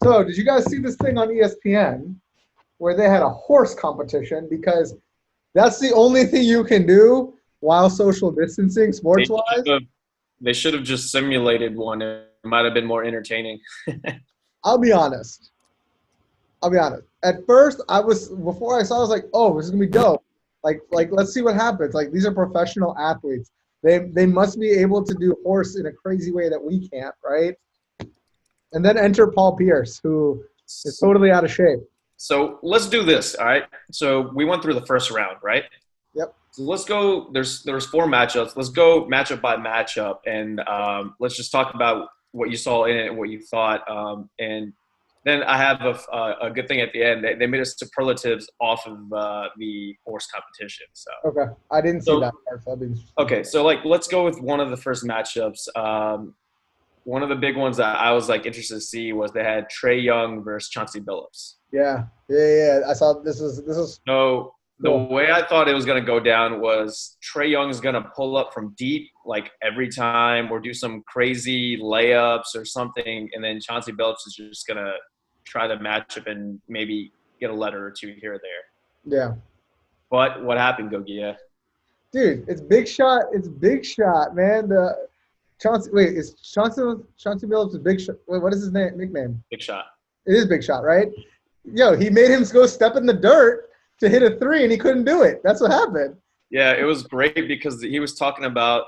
So, did you guys see this thing on ESPN where they had a horse competition because that's the only thing you can do while social distancing, They sports should wise? have they should have just simulated one. It might have been more entertaining. I'll be honest. I'll be honest. At first, before I saw, I was like, "Oh, this is gonna be dope." Let's see what happens. Like, these are professional athletes. They must be able to do horse in a crazy way that we can't, right? And then enter Paul Pierce, who is totally out of shape. So let's do this. All right. So we went through the first round, right? Yep. So let's go. There's four matchups. Let's go matchup by matchup, and let's just talk about what you saw in it and what you thought. And then I have a good thing at the end. They made us superlatives off of the horse competition. So Okay. I didn't see so that part, so I'll be interested. okay. So like let's go with one of the first matchups. One of the big ones that I was like interested to see was they had Trey Young versus Chauncey Billups. Yeah. I saw this is So the cool. way I thought it was going to go down was Trey Young's going to pull up from deep like every time or do some crazy layups or something. And then Chauncey Billups is just going to try the matchup and maybe get a letter or two here or there. Yeah. But what happened, Gogia? Dude, it's big shot. It's big shot, man. The Chauncey wait, is Chauncey Billups a big shot? Wait, what is his nickname? Big shot. It is Big Shot, right? Yo, he made him go step in the dirt to hit a three, and he couldn't do it. That's what happened. Yeah, it was great because he was talking about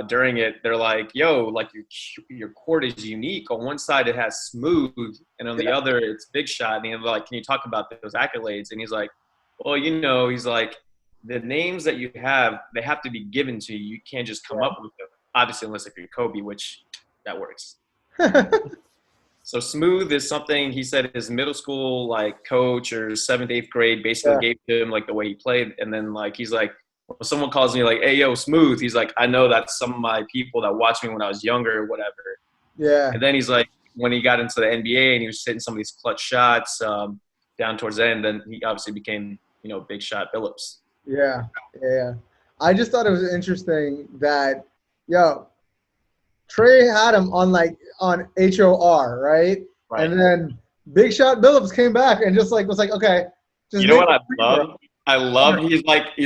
during it. They're like, "Yo, like your court is unique. On one side it has smooth, and on the Yeah, other it's big shot." And they're like, "Can you talk about those accolades?" And he's like, "Well, he's like the names that you have, they have to be given to you. You can't just come up with them. Obviously, unless if you're Kobe, which that works." yeah. So smooth is something he said his middle school like coach or seventh, eighth grade basically Yeah, gave to him like the way he played. And then like he's like when someone calls me like, "Hey yo, smooth," he's like, "I know that's some of my people that watched me when I was younger or whatever." yeah, And then he's like when he got into the NBA and he was hitting some of these clutch shots down towards the end, then he obviously became, big shot Billups. yeah, yeah. I just thought it was interesting that, yo, Trey had him on HOR, right? Right. And then Big Shot Billups came back and just like was like, okay, just You know make what a I free throw. love? I love he's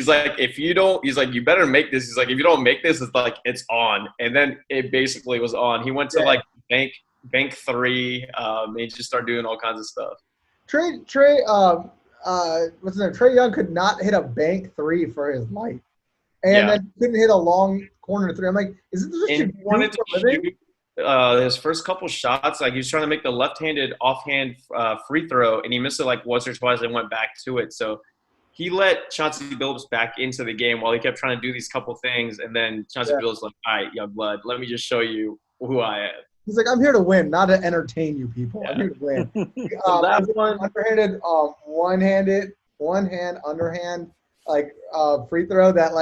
like if you don't he's like you better make this. He's like if you don't make this, it's like it's on. And then it basically was on. He went to Yeah. like bank three. He just started doing all kinds of stuff. What's his name? Trey Young could not hit a bank three for his life, and Yeah, then couldn't hit a long corner three. I'm like, is this what and you he do wanted to for a living? shoot his first couple shots. Like he was trying to make the left-handed offhand free throw, and he missed it like once or twice and went back to it. So he let Chauncey Billups back into the game while he kept trying to do these couple things, and then Chauncey Yeah. Billups like, "All right, young blood, let me just show you who I am." He's like, I'm here to win, not to entertain you people. I'm Yeah. here to win. So It that was an one, underhanded, one hand, underhand, free throw that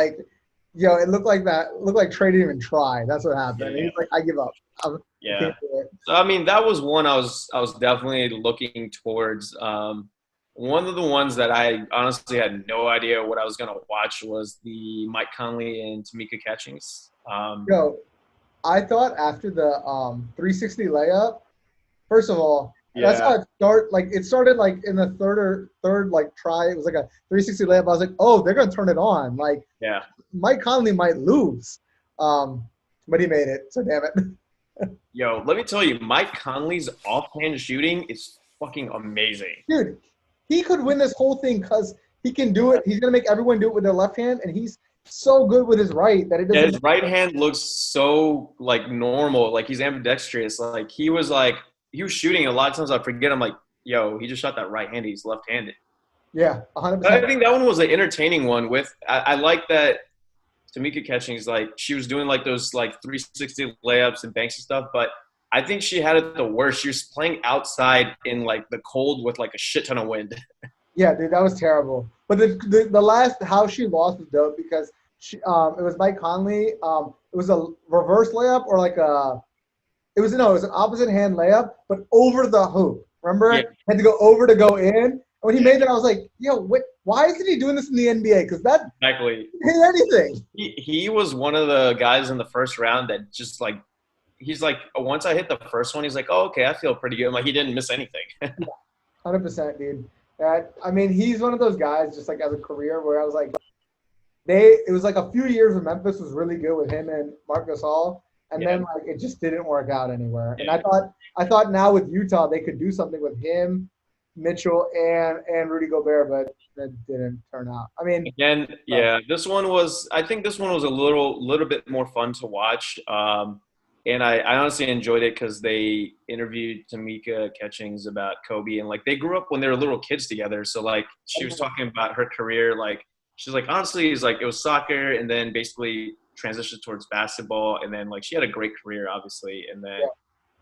it looked like Trey didn't even try. That's what happened. And yeah, he's like, I give up. I yeah. can't do it. So I mean, that was one I was definitely looking towards. One of the ones that I honestly had no idea what I was gonna watch was the Mike Conley and Tamika Catchings. Yo, I thought after the 360 layup, first of all, that's Yeah, how it start. Like it started like in the third like try. It was like a 360 layup. I was like, oh, they're gonna turn it on. Like yeah. Mike Conley might lose, but he made it. So damn it, Yo, let me tell you, Mike Conley's offhand shooting is fucking amazing. dude. He could win this whole thing because he can do it. He's gonna make everyone do it with their left hand, and he's so good with his right that it Yeah, doesn't his right hand looks so like normal, like he's ambidextrous. Like he was shooting a lot of times I forget. I'm like, yo, he just shot that right hand. He's left-handed. Yeah, 100. But I percent think that one was an entertaining one. I like that Tamika Catchings, like she was doing like those like 360 layups and banks and stuff, but I think she had it the worst. She was playing outside in like the cold with like a shit ton of wind. Yeah, dude, that was terrible. But the last how she lost was dope because it was Mike Conley. It was a reverse layup or it was an opposite hand layup, but over the hoop. Yeah, Remember, had to go over to go in. And when he yeah, made that, I was like, yo, what? Why isn't he doing this in the NBA? Because that exactly. didn't hit anything. He was one of the guys in the first round that just like he's like, once I hit the first one, he's like, oh, okay, I feel pretty good. I'm like, he didn't miss anything. 100%, dude. I mean, he's one of those guys, just like as a career, where I was like, it was like a few years of Memphis was really good with him and Marc Gasol, and then like it just didn't work out anywhere. And I thought now with Utah they could do something with him, Mitchell, and Rudy Gobert, but that didn't turn out. I mean, Again, yeah, this one was. I think this one was a little bit more fun to watch. And I honestly enjoyed it because they interviewed Tamika Catchings about Kobe, and like they grew up when they were little kids together. So like she was talking about her career, like she's like honestly, it's like it was soccer, and then basically transitioned towards basketball, and then like she had a great career, obviously, and then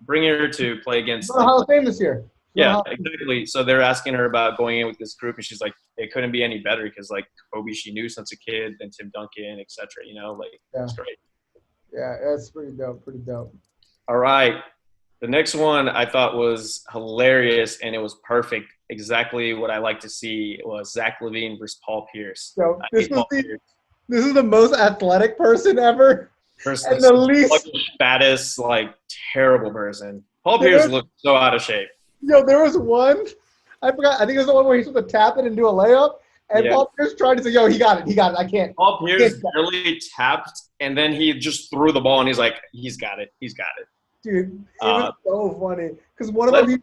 bringing her to play against. Hall of Fame this year. Yeah, exactly. So they're asking her about going in with this group, and she's like, it couldn't be any better because like Kobe, she knew since a kid, and Tim Duncan, etc. You know, like it's great. Yeah, that's pretty dope. Pretty dope. All right. The next one I thought was hilarious, and it was perfect. Exactly what I like to see was Zach LaVine versus Paul Pierce. So this is the most athletic person ever. And the least fattest, like terrible person. Paul Pierce looked so out of shape. Yo, there was one. I forgot. I think it was the one where he's supposed to tap it and do a layup. And Paul Pierce tried to say, yo, he got it. I can't. Paul Pierce barely tapped, and then he just threw the ball, and he's like, he's got it. Dude, it was so funny. Because one of them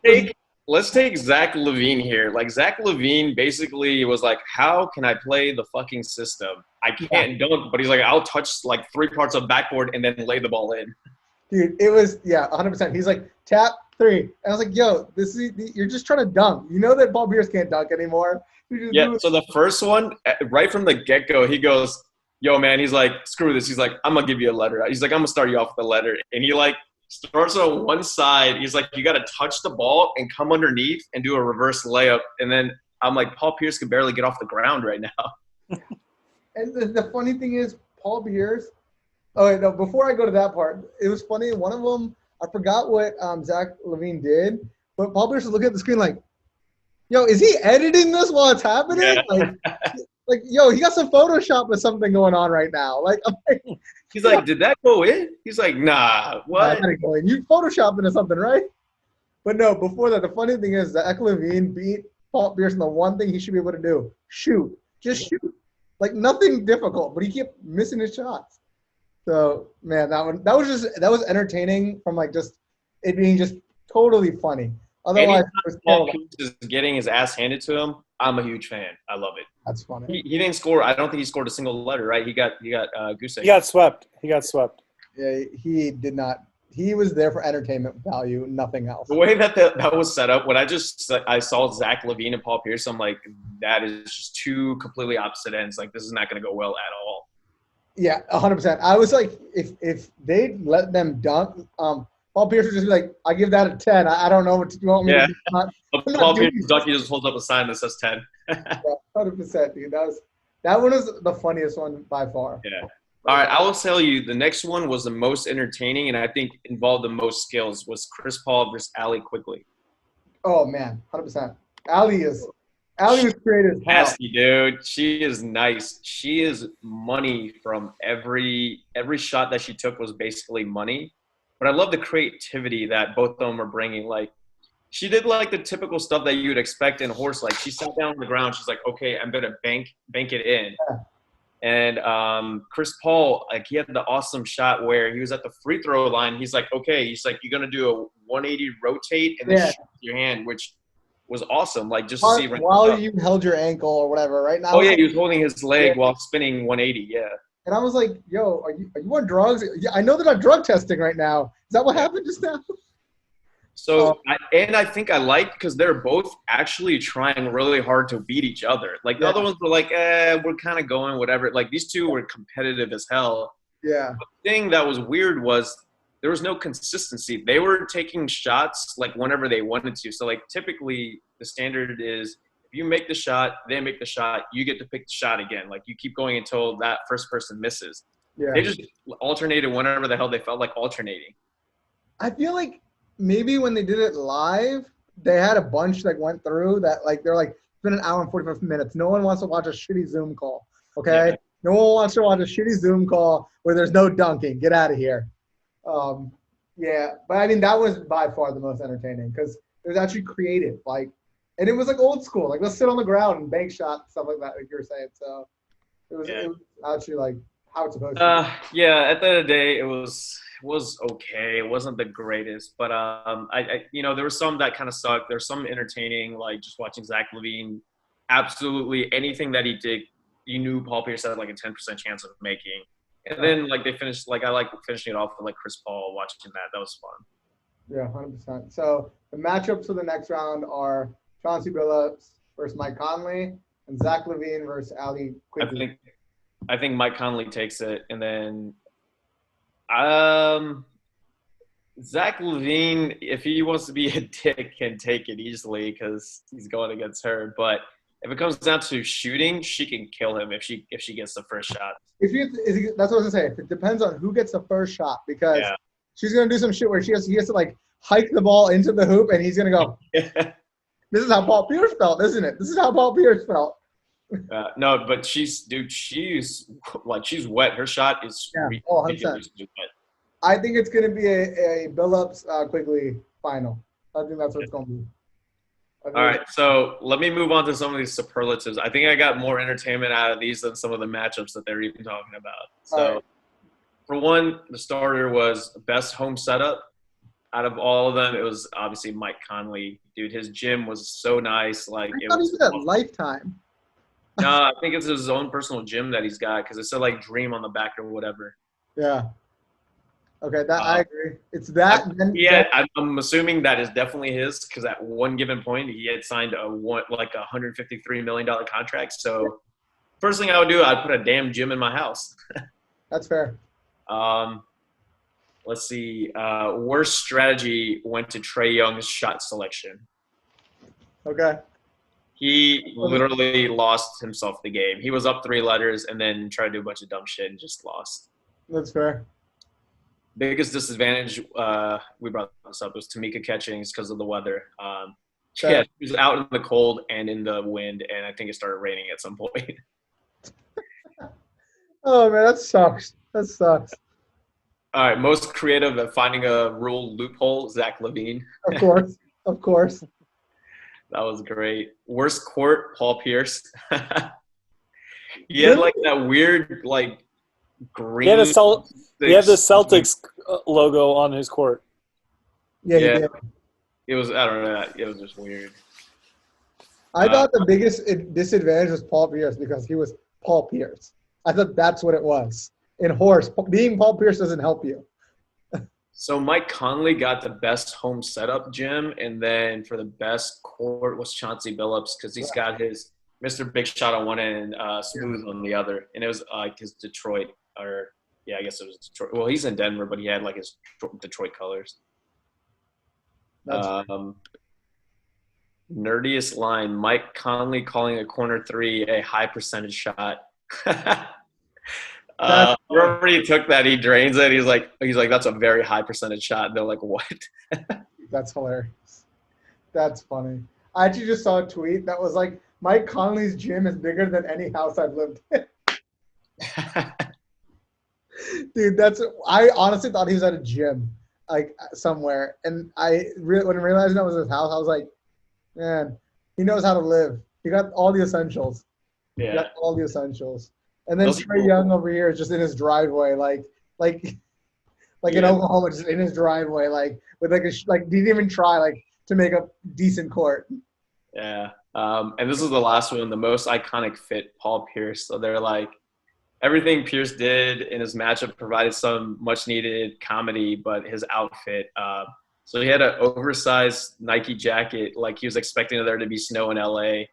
let's take Zach LaVine here. Like, Zach LaVine basically was like, how can I play the fucking system? I can't dunk, but he's like, I'll touch like 3 parts of backboard and then lay the ball in. Dude, it was, 100%. He's like, tap 3. And I was like, yo, you're just trying to dunk. You know that Paul Pierce can't dunk anymore. Yeah, so the first one, right from the get-go, he goes, yo, man, he's like, screw this. He's like, I'm going to give you a letter. He's like, I'm going to start you off with a letter. And he, like, starts on one side. He's like, you got to touch the ball and come underneath and do a reverse layup. And then I'm like, Paul Pierce could barely get off the ground right now. And the funny thing is, Paul Pierce – oh, wait, no, before I go to that part, it was funny. One of them, I forgot what Zach LaVine did, but Paul Pierce was looking at the screen like, yo, is he editing this while it's happening? Yeah. Like, yo, he got some Photoshop or something going on right now. Like, he's like, did that go in? He's like, nah, what? Nah, go in. You Photoshopping or something, right? But no, before that, the funny thing is Zach LaVine beat Paul Pierce in the one thing he should be able to do: shoot, just shoot. Like nothing difficult, but he kept missing his shots. So man, that was entertaining from like just it being just totally funny. Otherwise, Paul Pierce is getting his ass handed to him. I'm a huge fan. I love it. That's funny. He didn't score. I don't think he scored a single letter. Right? He got goose egg. He got swept. Yeah, he did not. He was there for entertainment value, nothing else. The way that was set up, when I saw Zach LaVine and Paul Pierce, I'm like, that is just two completely opposite ends. Like this is not going to go well at all. Yeah, 100%. I was like, if they let them dunk, Paul Pierce would just be like, I give that a 10. I don't know what you want me to do. Paul Pierce dunk, he just holds up a sign that says 10. Yeah, 100%, dude. That one was the funniest one by far. Yeah. All right, I will tell you, the next one was the most entertaining, and I think involved the most skills, was Chris Paul versus Allie Quigley. Oh, man, 100%. Allie was creative. Nasty, dude. She is nice. She is money from every shot that she took was basically money. But I love the creativity that both of them are bringing. Like, she did, like, the typical stuff that you would expect in a horse. Like, she sat down on the ground. She's like, okay, I'm going to bank it in. Yeah. And Chris Paul, like, he had the awesome shot where he was at the free throw line. He's like, okay. He's like, you're going to do a 180 rotate and then shoot with your hand, which was awesome. Like, just to see. While you held your ankle or whatever, right? Now, oh, yeah, he was holding his leg while spinning 180, yeah. And I was like, yo, are you on drugs? Yeah, I know they're not drug testing right now. Is that what happened just now? So, I think I liked because they're both actually trying really hard to beat each other. Like, the other ones were like, we're kind of going, whatever. Like, these two were competitive as hell. Yeah. The thing that was weird was there was no consistency. They were taking shots, like, whenever they wanted to. So, like, typically the standard is if you make the shot, they make the shot, you get to pick the shot again. Like, you keep going until that first person misses. Yeah. They just alternated whenever the hell they felt like alternating. I feel like maybe when they did it live, they had a bunch that went through that, like, they're like, it's been an hour and 45 minutes. No one wants to watch a shitty Zoom call, okay? Yeah. No one wants to watch a shitty Zoom call where there's no dunking. Get out of here. Yeah, but I mean that was by far the most entertaining because it was actually creative, like, and it was like old school, like let's sit on the ground and bank shot stuff like that, like you were saying. So Yeah. it was actually like how it's supposed to be. Yeah. At the end of the day, it was okay. It wasn't the greatest, but there were some that kind of sucked. There's some entertaining, like just watching Zach Levine. Absolutely anything that he did, you knew Paul Pierce had like a 10% chance of making. And Oh, then like they finished, like I like finishing it off with like Chris Paul watching that. That was fun. yeah, 100%. So the matchups for the next round are Chauncey Billups versus Mike Conley and Zach Levine versus Ali I Quigley. think I think Mike Conley takes it, and then um Zach Levine, if he wants to be a dick, can take it easily because he's going against her. But if it comes down to shooting, she can kill him if she gets the first shot. That's what I was gonna say. It depends on who gets the first shot because Yeah. she's gonna do some shit where he has to like hike the ball into the hoop and he's gonna go. This is how Paul Pierce felt, isn't it? This is how Paul Pierce felt. No, but she's wet. Her shot is Yeah. Oh, 100%. ridiculously wet. I think it's gonna be a Billups Quigley final. I think that's what it's gonna be. All right, so let me move on to some of these superlatives. I think I got more entertainment out of these than some of the matchups that they're even talking about. So, Right. for one, the starter was best home setup. Out of all of them, it was obviously Mike Conley. Dude, his gym was so nice. Like I it thought he was was at awesome. Lifetime. No, I think it's his own personal gym that he's got because it said like Dream on the back or whatever. Yeah. Okay, that I Uh, agree. It's that. yeah, I'm assuming that is definitely his because at one given point he had signed like $153 million contract. So first thing I would do, I'd put a damn gym in my house. That's fair. Um, let's see. Worst strategy went to Trey Young's shot selection. Okay. He literally lost himself the game. He was up 3 letters and then tried to do a bunch of dumb shit and just lost. That's fair. Biggest disadvantage, we brought this up, was Tamika Catchings because of the weather. Fair. Yeah, she was out in the cold and in the wind, and I think it started raining at some point. Oh man, that sucks. That sucks. All right, most creative at finding a rule loophole, Zach Levine. Of course. Of course. That was great. Worst court, Paul Pierce. He had Really? like that weird like He had green. he had the Celtics logo on his court. Yeah, he Yeah, did. it was. I don't know. It was just weird. I thought the biggest disadvantage was Paul Pierce because he was Paul Pierce. I thought that's what it was. In horse, being Paul Pierce doesn't help you. So Mike Conley got the best home setup gym, and then for the best court was Chauncey Billups because he's got his Mr. Big Shot on one end and Smooth on the other, and it was like his Detroit or yeah, I guess it was Detroit. Well, he's in Denver, but he had like his Detroit colors. That's Nerdiest line: Mike Conley calling a corner three a high percentage shot. Wherever he took that, he drains it. He's like, that's a very high percentage shot. And they're like, what? that's hilarious. That's funny. I actually just saw a tweet that was like, Mike Conley's gym is bigger than any house I've lived in. Dude, I honestly thought he was at a gym, like somewhere. And when I realized that was his house, I was like, man, he knows how to live. He got all the essentials. He Yeah. got all the essentials. And then Those Trey people- Young over here is just in his driveway, like in Yeah. Oklahoma, just in his driveway, like with like he didn't even try like to make a decent court. Yeah. And this is the last one, the most iconic fit, Paul Pierce. So they're like, everything Pierce did in his matchup provided some much needed comedy, but his outfit, so he had an oversized Nike jacket, like he was expecting there to be snow in LA.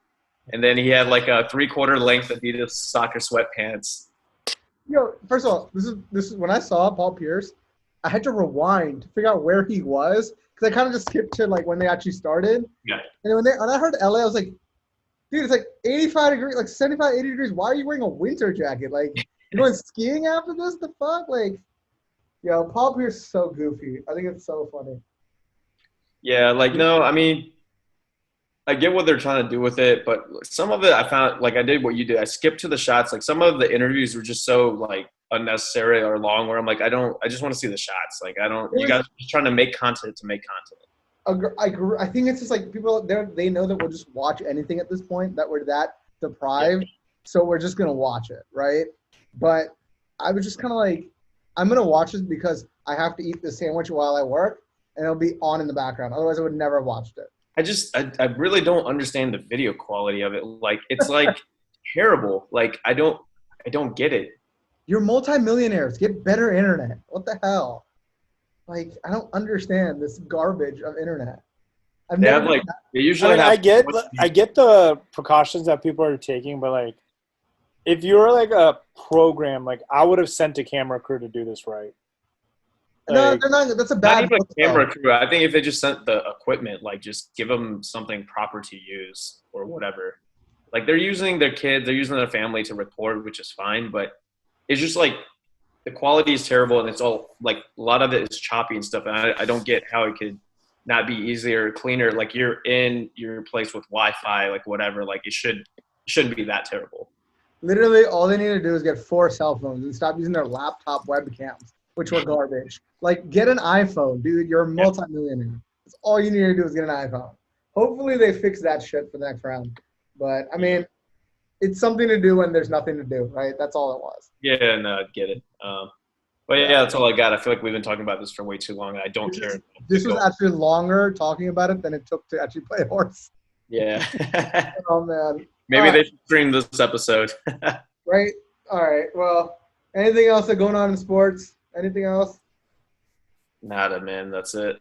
And then he had like a 3/4 length Adidas soccer sweatpants. Yo, first of all, this is when I saw Paul Pierce, I had to rewind to figure out where he was because I kind of just skipped to like when they actually started. Yeah. And when I heard LA, I was like, dude, it's like 85 degrees, like 75, 80 degrees. Why are you wearing a winter jacket? Like, you going skiing after this? The fuck? Like, yo, Paul Pierce is so goofy. I think it's so funny. Yeah, like no, I mean, I get what they're trying to do with it, but some of it I found like I did what you did. I skipped to the shots. Like some of the interviews were just so like unnecessary or long. Where I'm like, I just want to see the shots. Like I don't. You guys are just trying to make content to make content. I think it's just like people they know that we'll just watch anything at this point, that we're that deprived, so we're just gonna watch it, right? But I was just kind of like, I'm gonna watch it because I have to eat the sandwich while I work, and it'll be on in the background. Otherwise, I would never have watched it. I really don't understand the video quality of it. Like it's like terrible. Like I don't get it. You're multimillionaires. Get better internet. What the hell? Like, I don't understand this garbage of internet. I've They never have like they I usually mean, have. I get the precautions that people are taking, but like, if you're like a program, like I would have sent a camera crew to do this right. No, Like, they're not. That's a Not bad even look, a camera though. crew. I think if they just sent the equipment, like just give them something proper to use or whatever. Like they're using their kids, they're using their family to record, which is fine. But it's just like the quality is terrible, and it's all like a lot of it is choppy and stuff. And I don't get how it could not be easier or cleaner. Like you're in your place with Wi-Fi, like whatever. Like it shouldn't be that terrible. Literally, all they need to do is get 4 cell phones and stop using their laptop webcams, which were garbage. Like, get an iPhone, dude. You're a multimillionaire. That's all you need to do is get an iPhone. Hopefully, they fix that shit for the next round. But, I mean, it's something to do when there's nothing to do, right? That's all it was. Yeah, no, I get it. But yeah, that's all I got. I feel like we've been talking about this for way too long. And I don't care. This was actually longer talking about it than it took to actually play horse. Yeah. Oh, man. Maybe All they right. should stream this episode. Right? All right. Well, anything else that going on in sports? Anything else? Nada, man. That's it.